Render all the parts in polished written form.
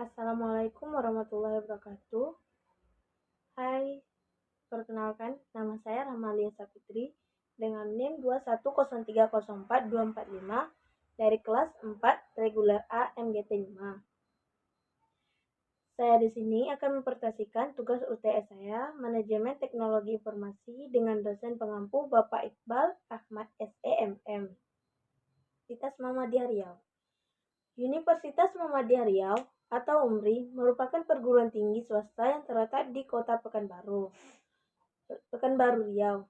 Assalamualaikum warahmatullahi wabarakatuh. Hai, perkenalkan nama saya Rahmalia Sapitri dengan NIM 210304245 dari kelas 4 reguler A MGT 5. Saya di sini akan mempresentasikan tugas UTS saya, Manajemen Teknologi Informasi dengan dosen pengampu Bapak Iqbal Ahmad SEMM. Universitas Muhammadiyah Riau. Universitas Muhammadiyah Riau atau UMRI merupakan perguruan tinggi swasta yang terletak di Kota Pekanbaru, Riau.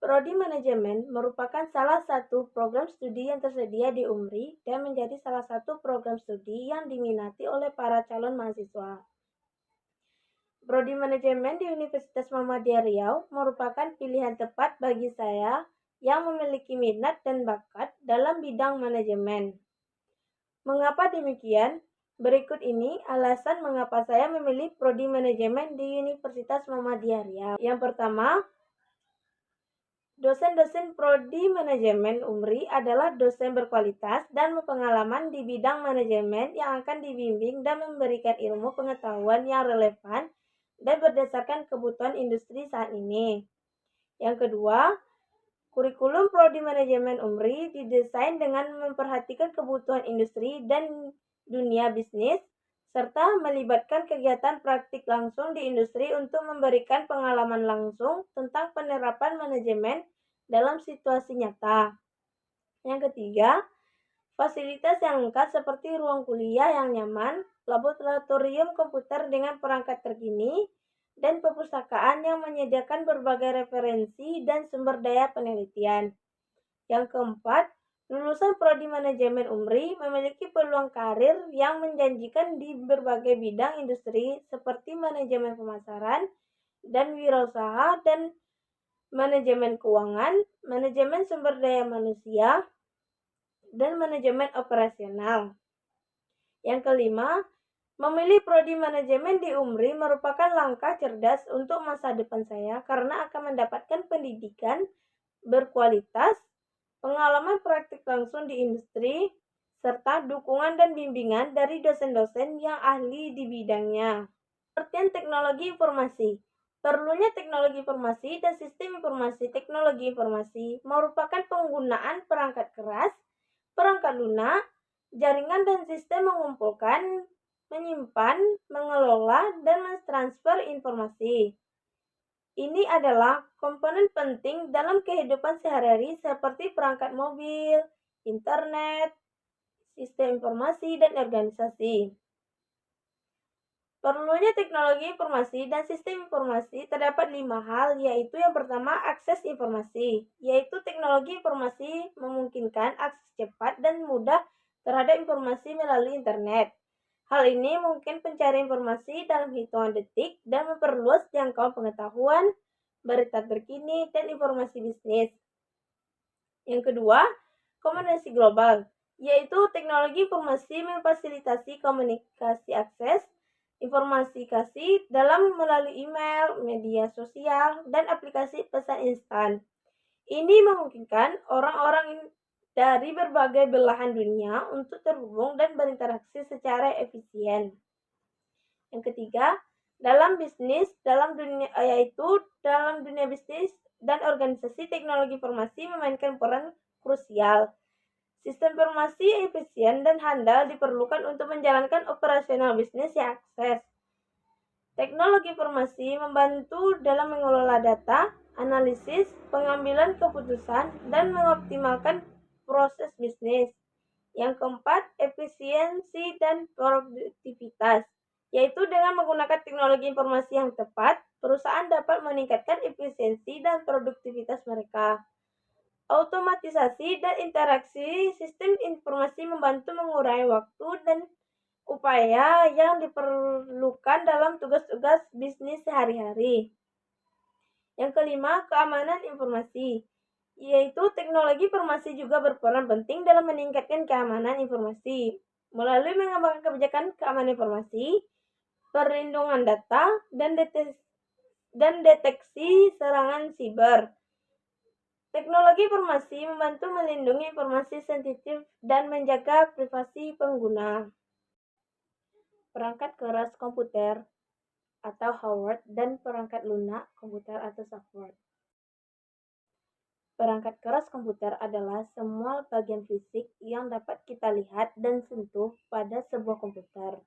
Prodi Manajemen merupakan salah satu program studi yang tersedia di UMRI dan menjadi salah satu program studi yang diminati oleh para calon mahasiswa. Prodi Manajemen di Universitas Muhammadiyah Riau merupakan pilihan tepat bagi saya yang memiliki minat dan bakat dalam bidang manajemen. Mengapa demikian? Berikut ini alasan mengapa saya memilih prodi manajemen di Universitas Muhammadiyah Riau. Yang pertama, dosen-dosen prodi manajemen UMRI adalah dosen berkualitas dan berpengalaman di bidang manajemen yang akan dibimbing dan memberikan ilmu pengetahuan yang relevan dan berdasarkan kebutuhan industri saat ini. Yang kedua, kurikulum prodi manajemen UMRI didesain dengan memperhatikan kebutuhan industri dan dunia bisnis, serta melibatkan kegiatan praktik langsung di industri untuk memberikan pengalaman langsung tentang penerapan manajemen dalam situasi nyata. Yang ketiga, fasilitas yang lengkap seperti ruang kuliah yang nyaman, laboratorium komputer dengan perangkat terkini, dan perpustakaan yang menyediakan berbagai referensi dan sumber daya penelitian. Yang keempat, lulusan prodi manajemen UMRI memiliki peluang karir yang menjanjikan di berbagai bidang industri seperti manajemen pemasaran dan wirausaha dan manajemen keuangan, manajemen sumber daya manusia, dan manajemen operasional. Yang kelima, memilih prodi manajemen di UMRI merupakan langkah cerdas untuk masa depan saya karena akan mendapatkan pendidikan berkualitas, pengalaman praktik langsung di industri, serta dukungan dan bimbingan dari dosen-dosen yang ahli di bidangnya. Pengertian teknologi informasi. Perlunya teknologi informasi dan sistem informasi teknologi informasi merupakan penggunaan perangkat keras, perangkat lunak, jaringan dan sistem mengumpulkan, menyimpan, mengelola, dan mentransfer informasi. Ini adalah komponen penting dalam kehidupan sehari-hari seperti perangkat mobil, internet, sistem informasi, dan organisasi. Perlunya teknologi informasi dan sistem informasi terdapat 5 hal, yaitu yang pertama akses informasi, yaitu teknologi informasi memungkinkan akses cepat dan mudah terhadap informasi melalui internet. Hal ini mungkin pencarian informasi dalam hitungan detik dan memperluas jangkauan pengetahuan, berita terkini, dan informasi bisnis. Yang kedua, komunikasi global, yaitu teknologi informasi memfasilitasi komunikasi akses, informasi dalam melalui email, media sosial, dan aplikasi pesan instan. Ini memungkinkan orang-orang dari berbagai belahan dunia untuk terhubung dan berinteraksi secara efisien. Yang ketiga, dalam dunia bisnis dan organisasi, teknologi informasi memainkan peran krusial. Sistem informasi efisien dan handal diperlukan untuk menjalankan operasional bisnis yang akses. Teknologi informasi membantu dalam mengelola data, analisis, pengambilan keputusan, dan mengoptimalkan proses bisnis. Yang keempat, efisiensi dan produktivitas, yaitu dengan menggunakan teknologi informasi yang tepat, perusahaan dapat meningkatkan efisiensi dan produktivitas mereka. Automatisasi dan interaksi sistem informasi membantu mengurangi waktu dan upaya yang diperlukan dalam tugas-tugas bisnis sehari-hari. Yang kelima, keamanan informasi, yaitu teknologi informasi juga berperan penting dalam meningkatkan keamanan informasi melalui mengembangkan kebijakan keamanan informasi, perlindungan data, dan deteksi serangan siber. Teknologi informasi membantu melindungi informasi sensitif dan menjaga privasi pengguna. perangkat keras komputer atau hardware, dan perangkat lunak komputer atau software. Perangkat keras komputer adalah semua bagian fisik yang dapat kita lihat dan sentuh pada sebuah komputer.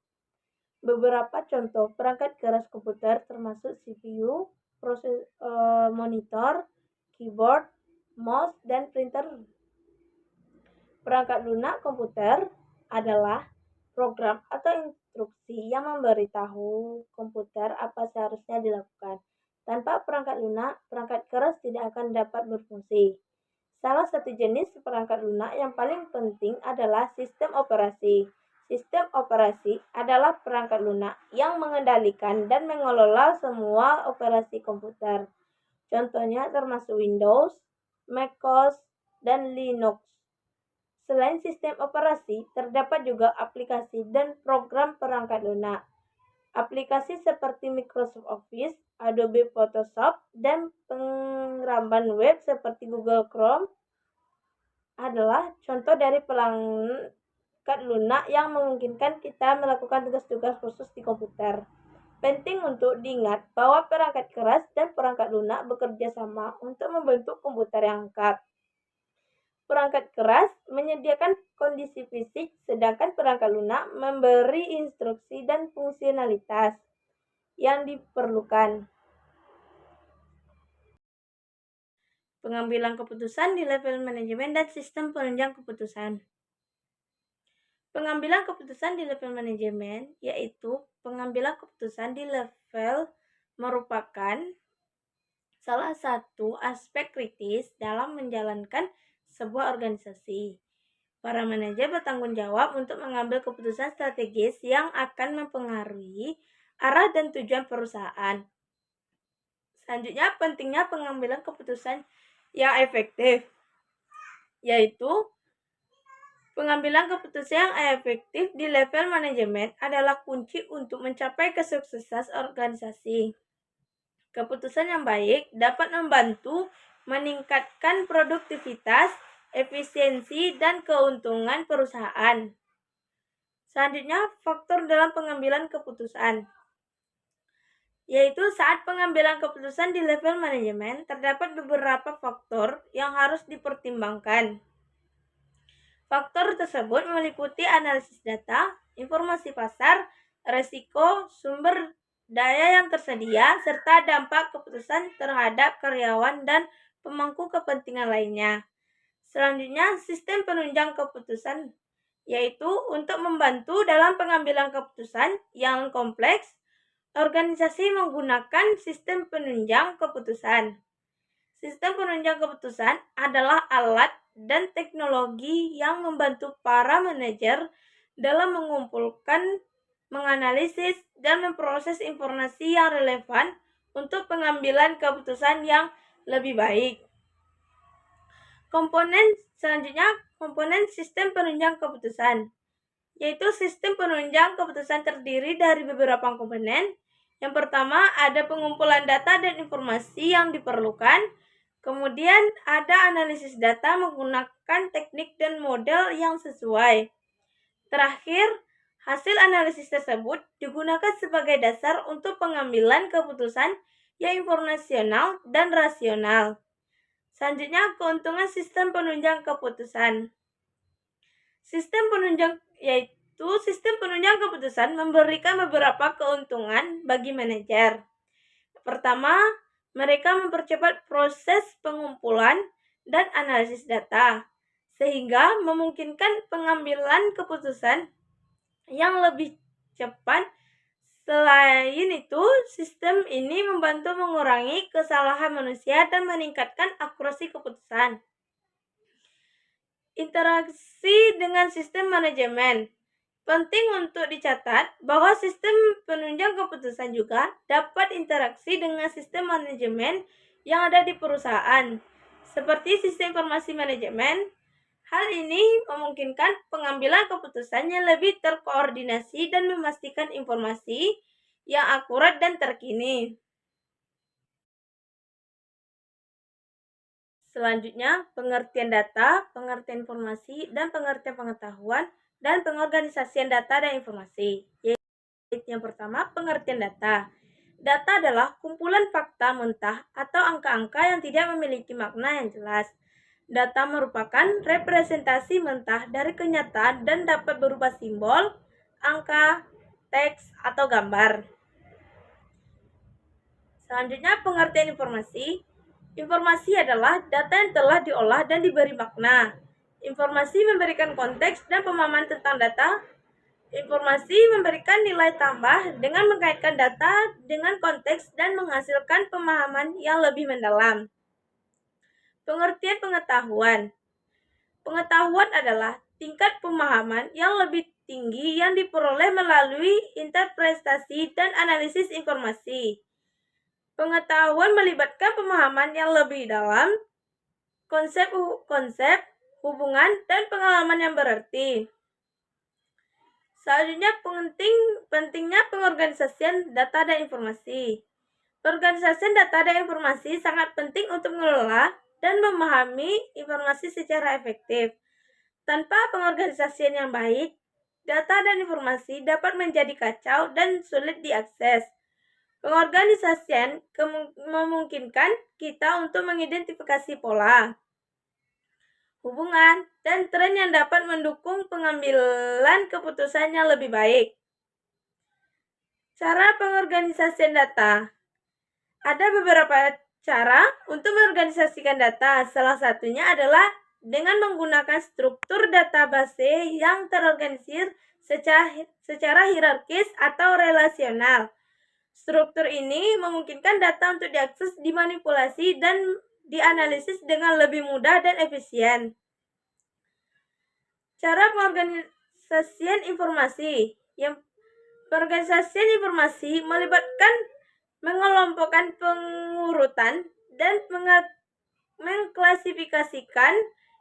Beberapa contoh perangkat keras komputer termasuk CPU, monitor, keyboard, mouse, dan printer. Perangkat lunak komputer adalah program atau instruksi yang memberitahu komputer apa seharusnya dilakukan. Tanpa perangkat lunak, perangkat keras tidak akan dapat berfungsi. Salah satu jenis perangkat lunak yang paling penting adalah sistem operasi. Sistem operasi adalah perangkat lunak yang mengendalikan dan mengelola semua operasi komputer. Contohnya termasuk Windows, macOS, dan Linux. Selain sistem operasi, terdapat juga aplikasi dan program perangkat lunak. Aplikasi seperti Microsoft Office, Adobe Photoshop, dan pengramban web seperti Google Chrome adalah contoh dari perangkat lunak yang memungkinkan kita melakukan tugas-tugas khusus di komputer. Penting untuk diingat bahwa perangkat keras dan perangkat lunak bekerja sama untuk membentuk komputer yang lengkap. Perangkat keras menyediakan kondisi fisik, sedangkan perangkat lunak memberi instruksi dan fungsionalitas yang diperlukan. Pengambilan keputusan di level manajemen dan sistem penunjang keputusan. Pengambilan keputusan di level manajemen yaitu pengambilan keputusan di level merupakan salah satu aspek kritis dalam menjalankan sebuah organisasi. Para manajer bertanggung jawab untuk mengambil keputusan strategis yang akan mempengaruhi arah dan tujuan perusahaan. Selanjutnya, pentingnya pengambilan keputusan yang efektif, yaitu pengambilan keputusan yang efektif di level manajemen adalah kunci untuk mencapai kesuksesan organisasi. Keputusan yang baik dapat membantu meningkatkan produktivitas, efisiensi, dan keuntungan perusahaan. Selanjutnya, faktor dalam pengambilan keputusan, yaitu saat pengambilan keputusan di level manajemen, terdapat beberapa faktor yang harus dipertimbangkan. Faktor tersebut meliputi analisis data, informasi pasar, resiko, sumber daya yang tersedia, serta dampak keputusan terhadap karyawan dan pemangku kepentingan lainnya. Selanjutnya, sistem penunjang keputusan, yaitu untuk membantu dalam pengambilan keputusan yang kompleks, organisasi menggunakan sistem penunjang keputusan. Sistem penunjang keputusan adalah alat dan teknologi yang membantu para manajer dalam mengumpulkan, menganalisis, dan memproses informasi yang relevan untuk pengambilan keputusan yang lebih baik. Selanjutnya, komponen sistem penunjang keputusan, yaitu sistem penunjang keputusan terdiri dari beberapa komponen. Yang pertama, ada pengumpulan data dan informasi yang diperlukan. Kemudian ada analisis data menggunakan teknik dan model yang sesuai. Terakhir, hasil analisis tersebut digunakan sebagai dasar untuk pengambilan keputusan yang informasional dan rasional. Selanjutnya, keuntungan sistem penunjang keputusan. Sistem penunjang keputusan memberikan beberapa keuntungan bagi manajer. Pertama, mereka mempercepat proses pengumpulan dan analisis data, sehingga memungkinkan pengambilan keputusan yang lebih cepat. Selain itu, sistem ini membantu mengurangi kesalahan manusia dan meningkatkan akurasi keputusan. Interaksi dengan sistem manajemen. Penting untuk dicatat bahwa sistem penunjang keputusan juga dapat interaksi dengan sistem manajemen yang ada di perusahaan, seperti sistem informasi manajemen. Hal ini memungkinkan pengambilan keputusannya lebih terkoordinasi dan memastikan informasi yang akurat dan terkini. Selanjutnya, pengertian data, pengertian informasi, dan pengertian pengetahuan, dan pengorganisasian data dan informasi. Yang pertama, pengertian data. Data adalah kumpulan fakta mentah atau angka-angka yang tidak memiliki makna yang jelas. Data merupakan representasi mentah dari kenyataan dan dapat berupa simbol, angka, teks, atau gambar. Selanjutnya, pengertian informasi. Informasi adalah data yang telah diolah dan diberi makna. Informasi memberikan konteks dan pemahaman tentang data. Informasi memberikan nilai tambah dengan mengaitkan data dengan konteks dan menghasilkan pemahaman yang lebih mendalam. Pengertian pengetahuan. Pengetahuan adalah tingkat pemahaman yang lebih tinggi yang diperoleh melalui interpretasi dan analisis informasi. Pengetahuan melibatkan pemahaman yang lebih dalam, konsep, hubungan, dan pengalaman yang berarti. Selanjutnya, pentingnya pengorganisasian data dan informasi. Pengorganisasian data dan informasi sangat penting untuk mengelola dan memahami informasi secara efektif. Tanpa pengorganisasian yang baik, data dan informasi dapat menjadi kacau dan sulit diakses. Pengorganisasian memungkinkan kita untuk mengidentifikasi pola, hubungan, dan tren yang dapat mendukung pengambilan keputusan yang lebih baik. Cara pengorganisasian data. Ada beberapa cara untuk mengorganisasikan data. Salah satunya adalah dengan menggunakan struktur database yang terorganisir secara hierarkis atau relasional. Struktur ini memungkinkan data untuk diakses, dimanipulasi, dan dianalisis dengan lebih mudah dan efisien. Cara pengorganisasian informasi. Pengorganisasian informasi melibatkan mengelompokkan pengurutan dan mengklasifikasikan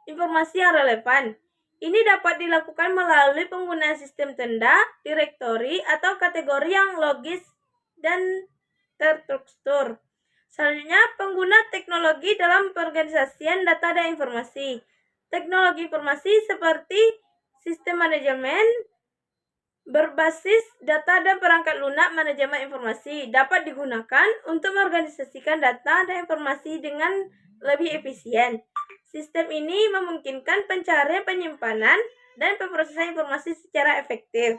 informasi yang relevan. Ini dapat dilakukan melalui penggunaan sistem tanda, direktori, atau kategori yang logis dan terstruktur. Selanjutnya, pengguna teknologi dalam pengorganisasian data dan informasi. Teknologi informasi seperti sistem manajemen berbasis data dan perangkat lunak manajemen informasi dapat digunakan untuk mengorganisasikan data dan informasi dengan lebih efisien. Sistem ini memungkinkan pencarian, penyimpanan, dan pemrosesan informasi secara efektif.